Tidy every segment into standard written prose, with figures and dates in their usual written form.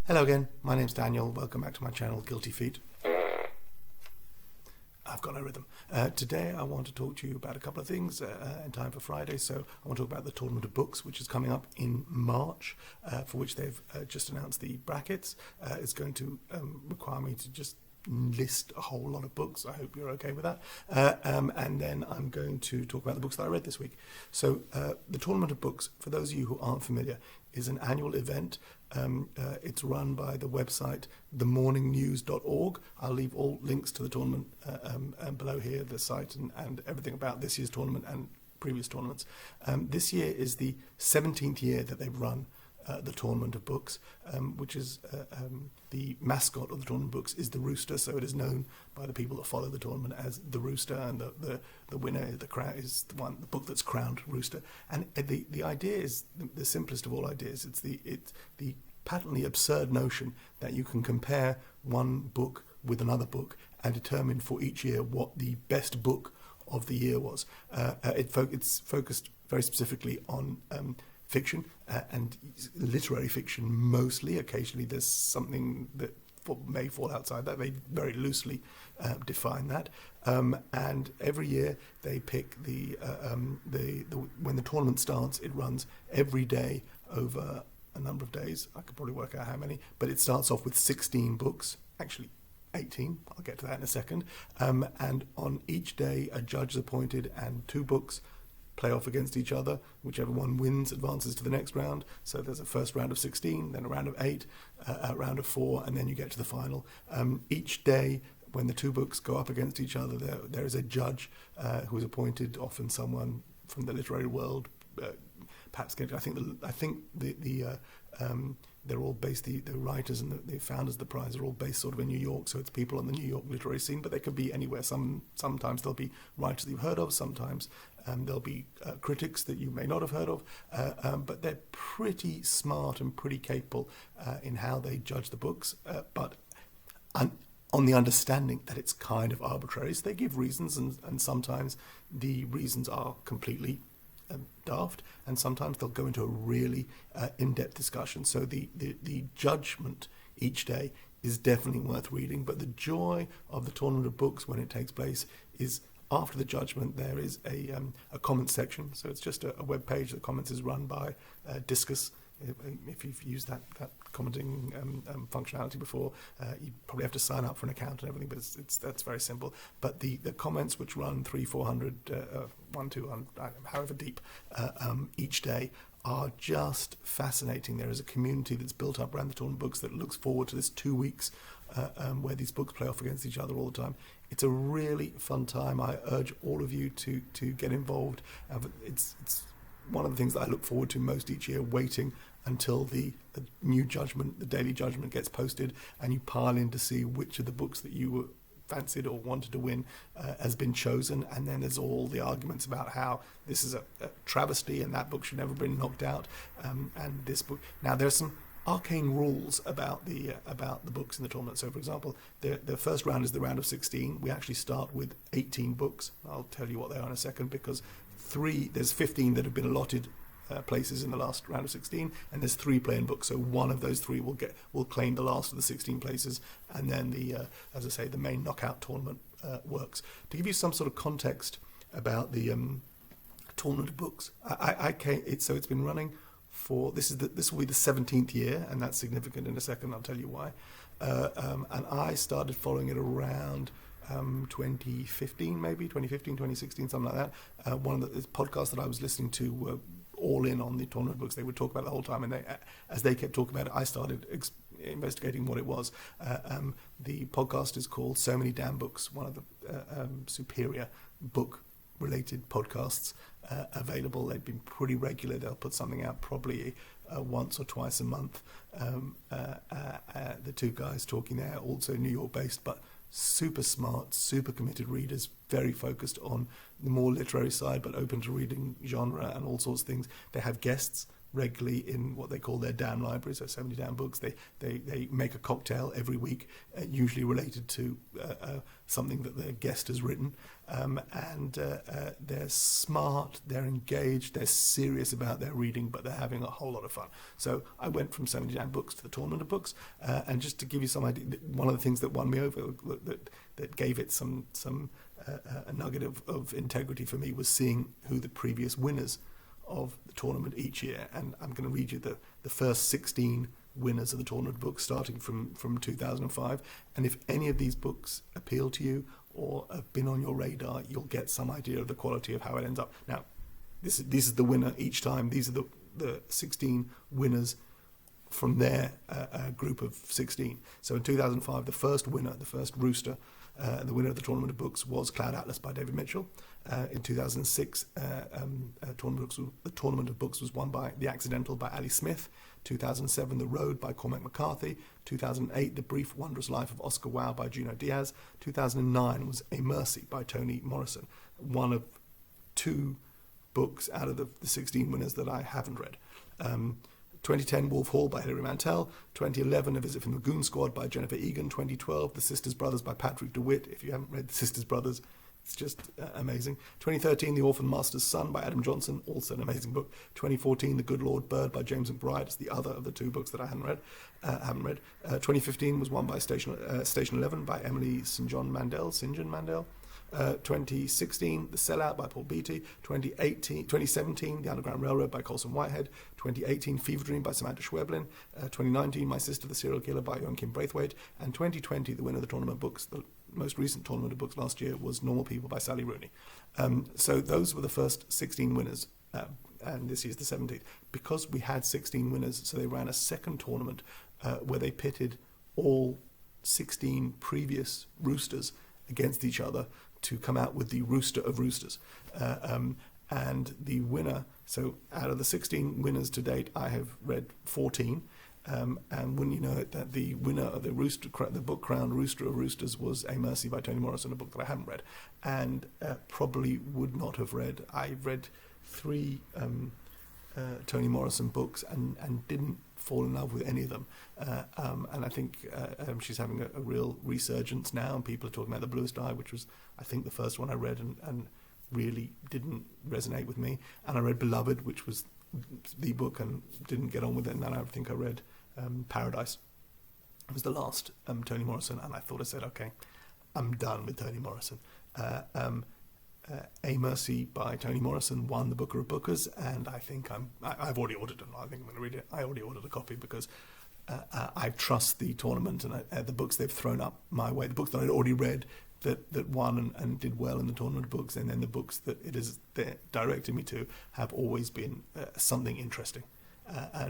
Hello again, my name's Daniel. Welcome back to my channel, Guilty Feet. I've got no rhythm. Today I want to talk to you about a couple of things in time for Friday. So I want to talk about the Tournament of Books, which is coming up in March, for which they've just announced the brackets. It's going to require me to just list a whole lot of books. I hope you're okay with that. And then I'm going to talk about the books that I read this week. So the Tournament of Books, for those of you who aren't familiar, is an annual event. It's run by the website themorningnews.org. I'll leave all links to the tournament below here, the site and everything about this year's tournament and previous tournaments. This year is the 17th year that they've run the Tournament of Books, which is the mascot of the Tournament of Books is the rooster, so it is known by the people that follow the tournament as the rooster, and the winner, is the book that's crowned rooster. And the idea is the simplest of all ideas. It's the patently absurd notion that you can compare one book with another book and determine for each year what the best book of the year was. It's focused very specifically on fiction and literary fiction mostly. Occasionally there's something that may fall outside that. They very loosely define that. And every year they pick when the tournament starts, it runs every day over a number of days. I could probably work out how many, but it starts off with 16 books, actually 18. I'll get to that in a second. And on each day a judge is appointed and two books play off against each other. Whichever one wins advances to the next round. So there's a first round of 16, then a round of 8, a round of 4, and then you get to the final. Each day, when the two books go up against each other, there is a judge who is appointed, often someone from the literary world. Perhaps I think they're all based. The writers and the founders of the prize are all based sort of in New York, so it's people on the New York literary scene. But they could be anywhere. Sometimes they'll be writers that you've heard of. Sometimes there'll be critics that you may not have heard of. But they're pretty smart and pretty capable in how they judge the books. But on the understanding that it's kind of arbitrary, so they give reasons, and sometimes the reasons are completely daft, and sometimes they'll go into a really in-depth discussion. So the judgment each day is definitely worth reading, but the joy of the Tournament of Books when it takes place is after the judgment there is a comments section. So it's just a web page. The comments is run by Discus. If you've used that commenting functionality before, you probably have to sign up for an account and everything, but that's very simple. But the comments, which run 300-400, 1-2, however deep each day, are just fascinating. There is a community that's built up around the Tournament Books that looks forward to this 2 weeks where these books play off against each other all the time. It's a really fun time. I urge all of you to get involved. It's one of the things that I look forward to most each year, waiting until the new judgment, the daily judgment, gets posted, and you pile in to see which of the books that you were fancied or wanted to win has been chosen. And then there's all the arguments about how this is a travesty and that book should never have been knocked out, and this book. Now there's some arcane rules about the books in the tournament. So for example, the first round is the round of 16. We actually start with 18 books. I'll tell you what they are in a second, because there's 15 that have been allotted places in the last round of 16, and there's 3 playing books. So one of those 3 will claim the last of the 16 places, and then as I say, the main knockout tournament works. To give you some sort of context about the Tournament of Books, it's been running for this will be the 17th year, and that's significant. In a second I'll tell you why. And I started following it around 2015, maybe 2016, something like that. One of the podcasts that I was listening to were all in on the Tournament of Books. They would talk about it the whole time, and as they kept talking about it, I started investigating what it was. The podcast is called So Many Damn Books, one of the superior book-related podcasts available. They've been pretty regular. They'll put something out probably once or twice a month. The two guys talking there, also New York-based, but super smart, super committed readers, very focused on the more literary side, but open to reading genre and all sorts of things. They have guests regularly in what they call their damn library, so 70 damn books. They make a cocktail every week, usually related to something that their guest has written. And they're smart, they're engaged, they're serious about their reading, but they're having a whole lot of fun. So I went from 70 damn books to the Tournament of Books, and just to give you some idea, one of the things that won me over, that gave it some a nugget of integrity for me, was seeing who the previous winners of the tournament each year. And I'm going to read you the first 16 winners of the Tournament of Books, starting from 2005. And if any of these books appeal to you or have been on your radar, you'll get some idea of the quality of how it ends up. Now, this is the winner each time. These are the 16 winners from their group of 16. So in 2005, the first winner, the first rooster, the winner of the Tournament of Books was Cloud Atlas by David Mitchell. In 2006, the Tournament of Books was won by The Accidental by Ali Smith. 2007, The Road by Cormac McCarthy. 2008, The Brief Wondrous Life of Oscar Wilde by Juno Diaz. 2009 was A Mercy by Toni Morrison, one of two books out of the 16 winners that I haven't read. 2010, Wolf Hall by Hilary Mantel. 2011, A Visit from the Goon Squad by Jennifer Egan. 2012, The Sisters Brothers by Patrick DeWitt. If you haven't read The Sisters Brothers, it's just amazing. 2013, The Orphan Master's Son by Adam Johnson, also an amazing book. 2014, The Good Lord Bird by James McBride. It's the other of the two books that I haven't read. 2015 was won by Station 11 by Emily St. John Mandel. 2016, The Sellout by Paul Beatty. 2017, The Underground Railroad by Colson Whitehead. 2018, Fever Dream by Samantha Schweblin. 2019, My Sister the Serial Killer by Joachim Braithwaite. And 2020, the winner of the Tournament of Books, the most recent Tournament of Books last year, was Normal People by Sally Rooney. So those were the first 16 winners, and this year's the 17th. Because we had 16 winners, so they ran a second tournament where they pitted all 16 previous roosters against each other to come out with the rooster of roosters. And the winner, so out of the 16 winners to date, I have read 14. And wouldn't you know it, that the winner of the book crowned Rooster of Roosters was A Mercy by Toni Morrison, a book that I haven't read, and probably would not have read. I've read 3 Toni Morrison books and didn't fall in love with any of them. And I think she's having a real resurgence now, and people are talking about The Bluest Eye, which was, I think, the first one I read and really didn't resonate with me. And I read Beloved, which was the book, and didn't get on with it. And then I think I read Paradise. It was the last Toni Morrison, and I thought, I said, okay, I'm done with Toni Morrison. A Mercy by Toni Morrison won the Booker of Bookers, and I think I've already ordered it. I think I'm going to read it. I already ordered a copy because I trust the tournament and the books they've thrown up my way, the books that I'd already read that won and did well in the Tournament of Books, and then the books that it has directed me to have always been something interesting,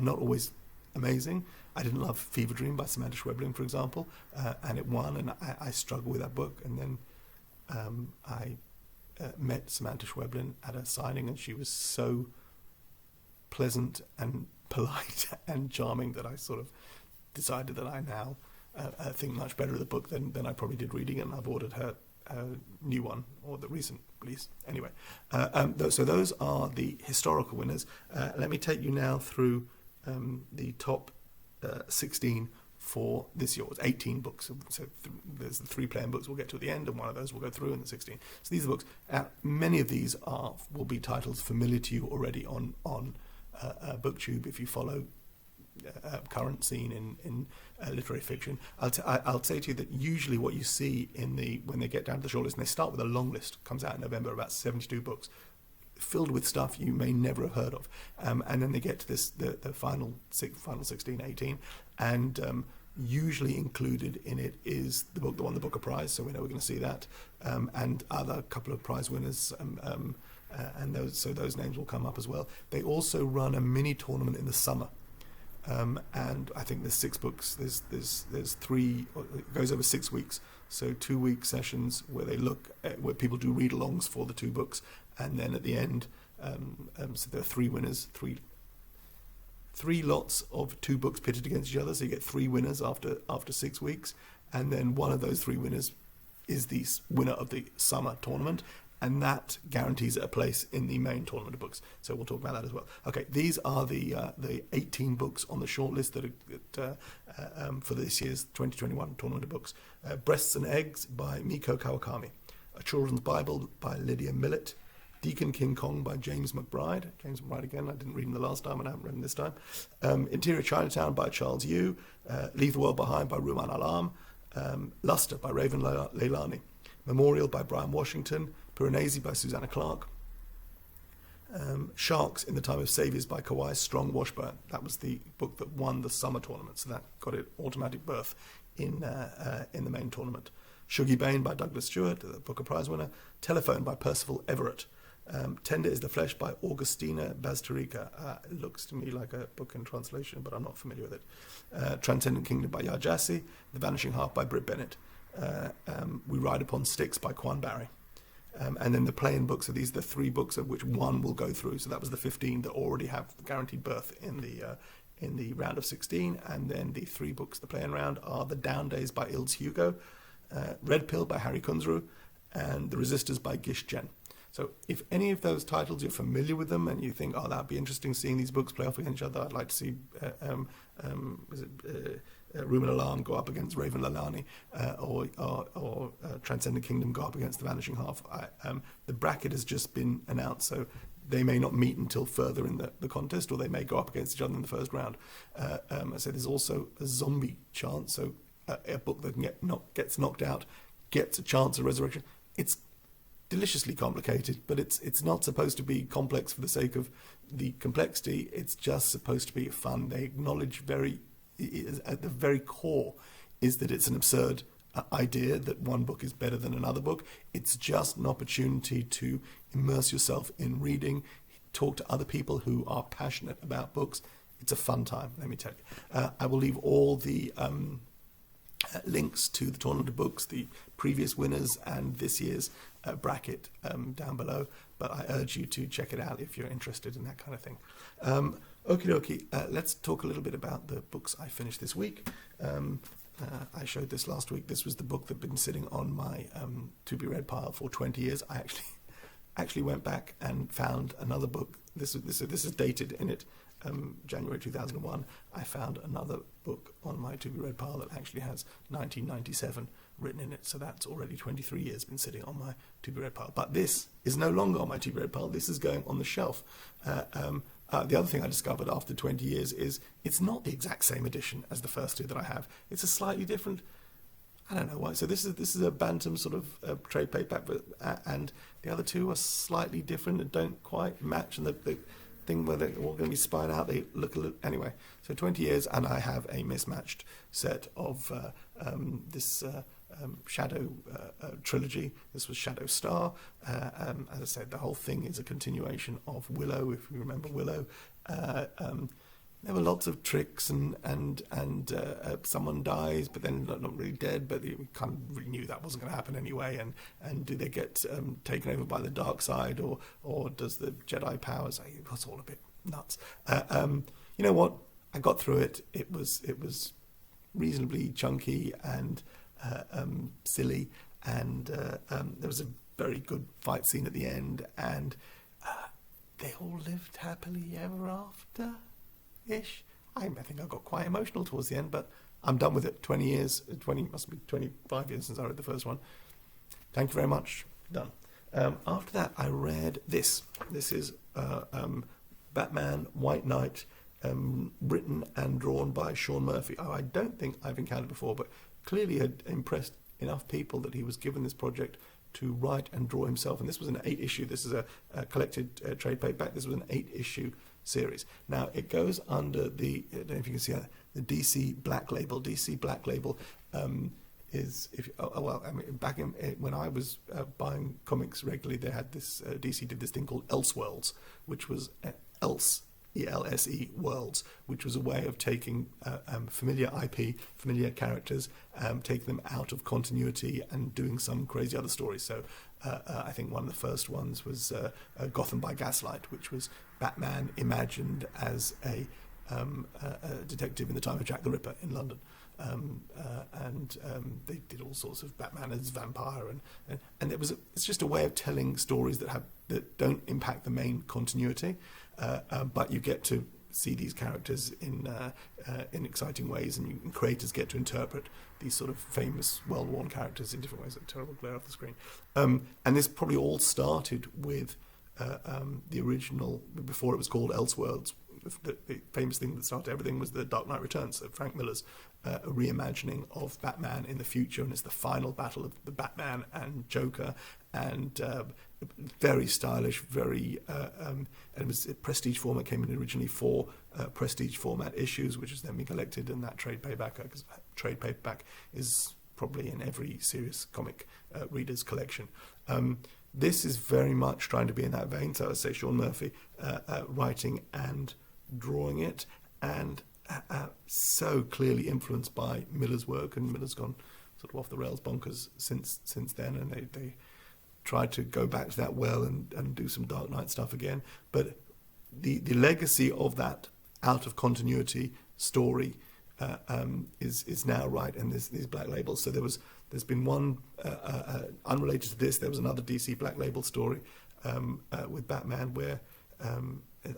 not always amazing. I didn't love Fever Dream by Samantha Schweblin, for example, and it won, and I struggled with that book. And then I met Samantha Schweblin at a signing, and she was so pleasant and polite and charming that I sort of decided that I now think much better of the book than I probably did reading it, and I've ordered her new one, or the recent release. Anyway, so those are the historical winners. Let me take you now through the top 16 for this year. It's 18 books. So there's the 3 playing books we'll get to at the end, and one of those we'll go through in the 16. So these are books. Many of these will be titles familiar to you already on BookTube if you follow current scene in literary fiction. I'll say to you that usually what you see when they get down to the shortlist, and they start with a long list, comes out in November, about 72 books, filled with stuff you may never have heard of, and then they get to the final 16, 18, and usually included in it is the book that won the Booker Prize, so we know we're going to see that, and other couple of prize winners, and those names will come up as well. They also run a mini tournament in the summer, and I think there's 6 books. There's 3. It goes over 6 weeks. So 2-week sessions where they look at, where people do read-alongs for the 2 books, and then at the end, so there are 3 winners, 3 lots of 2 books pitted against each other. So you get 3 winners after 6 weeks, and then one of those 3 winners is the winner of the summer tournament. and that guarantees it a place in the main tournament of books. So we'll talk about that as well. Okay, these are the 18 books on the shortlist that for this year's 2021 tournament of books. Breasts and Eggs by Miko Kawakami, A Children's Bible by Lydia Millett, Deacon King Kong by James McBride. James McBride again, I didn't read him the last time and I haven't read him this time. Interior Chinatown by Charles Yu, Leave the World Behind by Ruman Alam, Luster by Raven Leilani, Memorial by Brian Washington, Piranesi by Susanna Clark, Sharks in the Time of Saviors by Kawai Strong Washburn. That was the book that won the summer tournament, so that got it automatic berth in the main tournament. Shuggy Bane by Douglas Stewart, the Booker Prize winner. Telephone by Percival Everett. Tender is the Flesh by Augustina Bazterrica. It looks to me like a book in translation, but I'm not familiar with it. Transcendent Kingdom by Yaa Gyasi. The Vanishing Half by Britt Bennett. We Ride Upon Sticks by Quan Barry. And then the play-in books are these, the 3 books of which one will go through. So that was the 15 that already have guaranteed berth in the round of 16. And then the 3 books, the play-in round, are The Down Days by Ilse Hugo, Red Pill by Harry Kunzru, and The Resistors by Gish Jen. So if any of those titles, you're familiar with them and you think, oh, that'd be interesting seeing these books play off against each other, I'd like to see Rumen Alarm go up against Raven Leilani, or Transcendent Kingdom go up against The Vanishing Half. The bracket has just been announced, so they may not meet until further in the contest, or they may go up against each other in the first round. So there's also a zombie chance, so a book that gets knocked out gets a chance of resurrection. It's deliciously complicated, but it's not supposed to be complex for the sake of the complexity. It's just supposed to be fun. They acknowledge at the very core is that it's an absurd idea that one book is better than another book. It's just an opportunity to immerse yourself in reading, talk to other people who are passionate about books. It's a fun time, let me tell you. I will leave all the links to the tournament of books, the previous winners and this year's bracket down below, but I urge you to check it out if you're interested in that kind of thing. Okie dokie, let's talk a little bit about the books I finished this week. I showed this last week. This was the book that had been sitting on my to-be-read pile for 20 years. I actually went back and found another book. This is dated in it January 2001. I found another book on my to-be-read pile that actually has 1997 written in it, so that's already 23 years been sitting on my to-be-read pile. But this is no longer on my to-be-read pile. This is going on the shelf. The other thing I discovered after 20 years is it's not the exact same edition as the first 2 that I have. It's a slightly different, I don't know why. So this is a Bantam sort of trade paperback, and the other 2 are slightly different and don't quite match, and the thing where they're all going to be spied out, they look a little... Anyway, so 20 years, and I have a mismatched set of this Shadow trilogy. This was Shadow Star. As I said, the whole thing is a continuation of Willow, if you remember Willow. There were lots of tricks, and someone dies, but then not really dead, but we kind of really knew that wasn't going to happen anyway. And do they get taken over by the dark side, or does the Jedi powers? It was all a bit nuts. You know what? I got through it. It was reasonably chunky and silly, and there was a very good fight scene at the end, and they all lived happily ever after. Ish. I think I got quite emotional towards the end, but I'm done with it. 20 years, must be 25 years since I read the first one. Thank you very much. Done. After that, I read this. This is Batman White Knight, written and drawn by Sean Murphy. I don't think I've encountered before, but clearly had impressed enough people that he was given this project to write and draw himself. And this was an 8-issue. This is a collected trade paperback. This was an 8-issue series. Now it goes under the, I don't know if you can see the DC Black Label. DC Black Label is, back when I was buying comics regularly, they had this, DC did this thing called Elseworlds, which was Else, E-L-S-E, Worlds, which was a way of taking familiar IP, familiar characters, taking them out of continuity and doing some crazy other stories. So I think one of the first ones was Gotham by Gaslight, which was Batman imagined as a detective in the time of Jack the Ripper in London. they did all sorts of Batman as vampire, and it's just a way of telling stories that don't impact the main continuity, but you get to see these characters in exciting ways, and creators get to interpret these sort of famous, well-worn characters in different ways. A terrible glare off the screen. And this probably all started with the original, before it was called Elseworlds. The famous thing that started everything was The Dark Knight Returns, so Frank Miller's reimagining of Batman in the future, and it's the final battle of the Batman and Joker, and very stylish, very and it was a prestige format. Came in originally 4 prestige format issues, which has then been collected, and that trade paperback is probably in every serious comic reader's collection. This is very much trying to be in that vein. So I say Sean Murphy writing and drawing it, and so clearly influenced by Miller's work, and Miller's gone sort of off the rails bonkers since then, and they tried to go back to that well and do some Dark Knight stuff again. But the legacy of that out of continuity story is now right, and there's these Black Labels. So there's been one unrelated to this. There was another DC Black Label story with Batman where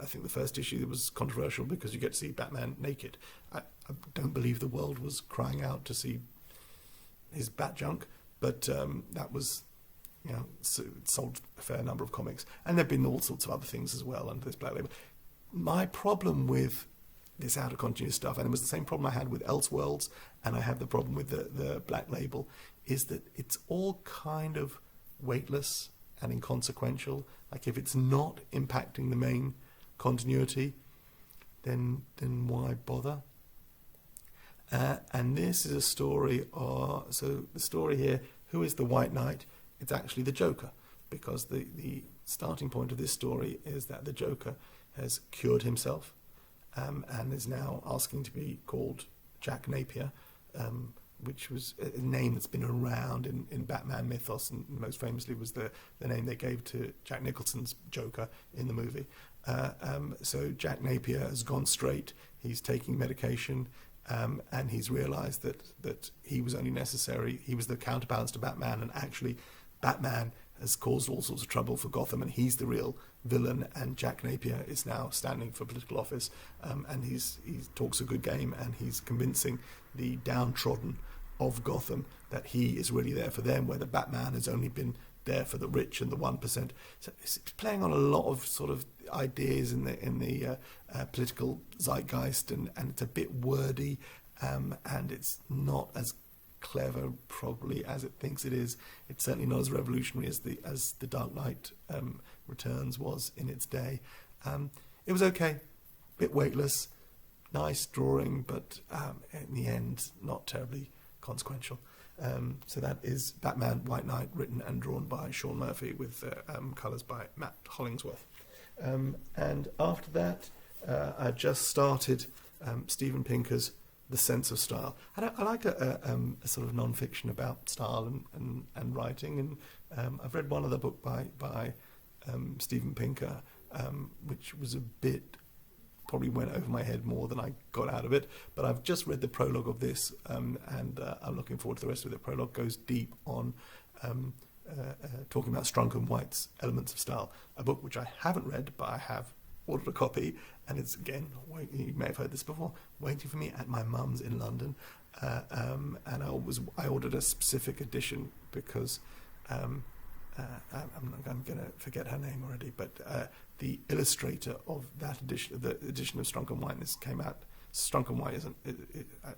I think the first issue was controversial because you get to see Batman naked. I don't believe the world was crying out to see his bat junk, but that was, it sold a fair number of comics. And there have been all sorts of other things as well under this Black Label. My problem with this out of continuity stuff, and it was the same problem I had with Elseworlds, and I have the problem with the Black Label, is that it's all kind of weightless and inconsequential. Like, if it's not impacting the main continuity, then why bother? And this is a story so the story here, who is the White Knight? It's actually the Joker, because the starting point of this story is that the Joker has cured himself, and is now asking to be called Jack Napier, which was a name that's been around in Batman mythos, and most famously was the name they gave to Jack Nicholson's Joker in the movie. So Jack Napier has gone straight. He's taking medication, and he's realised that he was only necessary. He was the counterbalance to Batman, and actually Batman has caused all sorts of trouble for Gotham, and he's the real villain, and Jack Napier is now standing for political office, and he talks a good game, and he's convincing the downtrodden of Gotham that he is really there for them, where the Batman has only been there for the rich and the 1%. So it's playing on a lot of sort of ideas in the political zeitgeist, and it's a bit wordy, and it's not as clever probably as it thinks it is. It's certainly not as revolutionary as the Dark Knight Returns was in its day. It was okay, bit weightless, nice drawing, but in the end not terribly consequential. So that is Batman White Knight, written and drawn by Sean Murphy, with colours by Matt Hollingsworth. And after that, I just started Steven Pinker's The Sense of Style. I like a sort of non-fiction about style and writing, and I've read one other book by Steven Pinker, which was a bit, probably went over my head more than I got out of it, but I've just read the prologue of this, and I'm looking forward to the rest of it. The prologue goes deep on talking about Strunk and White's Elements of Style, a book which I haven't read, but I have ordered a copy, and it's, again, you may have heard this before, waiting for me at my mum's in London, and I ordered a specific edition because I'm going to forget her name already, but the illustrator of that edition, the edition of Strunk and White, this came out. Strunk and White isn't.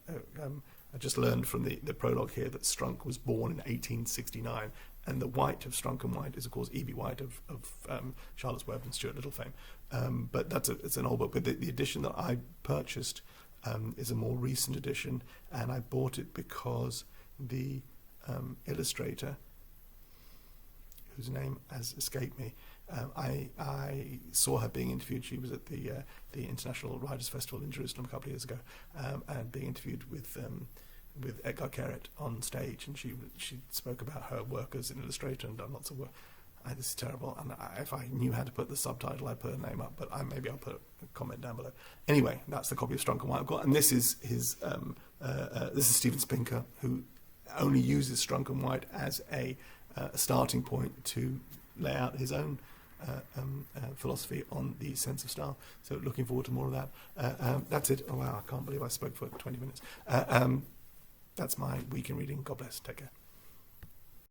I just learned from the prologue here that Strunk was born in 1869, and the White of Strunk and White is, of course, E.B. White of Charlotte's Web and Stuart Little fame. But it's an old book. But the edition that I purchased is a more recent edition, and I bought it because the illustrator, whose name has escaped me, I saw her being interviewed. She was at the International Writers' Festival in Jerusalem a couple of years ago, and being interviewed with Edgar Keret on stage, and she spoke about her work as an illustrator and done lots of work. This is terrible. And if I knew how to put the subtitle, I'd put a name up. But maybe I'll put a comment down below. Anyway, that's the copy of Strunk and White I've got. And this is his. This is Steven Spinker, who only uses Strunk and White as a starting point to lay out his own philosophy on the sense of style. So looking forward to more of that. That's it. Oh wow, I can't believe I spoke for 20 minutes. That's my week in reading. God bless. Take care.